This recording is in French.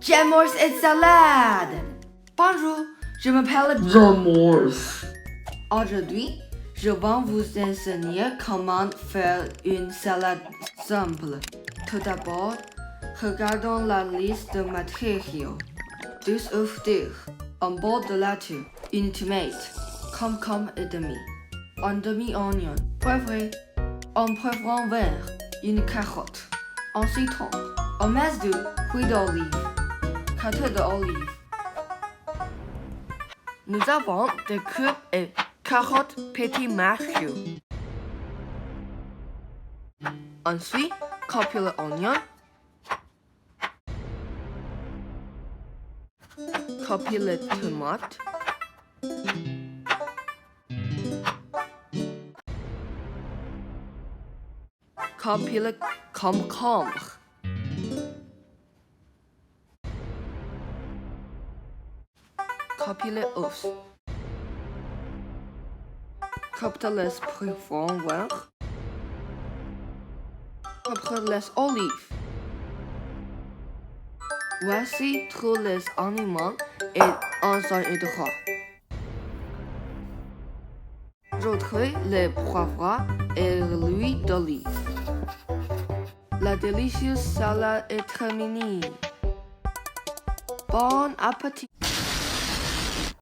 Jamors et salade. Bonjour, je m'appelle Jamors. Aujourd'hui, je vais vous enseigner comment faire une salade simple. Tout d'abord, regardons la liste de matériaux. 2 œufs durs, un bol de laitue, une tomate, concombre et demi, un demi-oignon, poivré, un poivron vert, une carotte, un citron, un masse d'huile d'olive, 4 d'olive. Nous avons des cubes et carottes petits mâchus. Ensuite, couper l'oignon, couper les tomates, couper le concombre, couper les œufs, couper les poivrons verts, couper les olives. Voici tous les aliments et un son endroit. Ajoutez les poivrons et l'huile d'olive. La délicieuse salade est terminée. Bon appétit!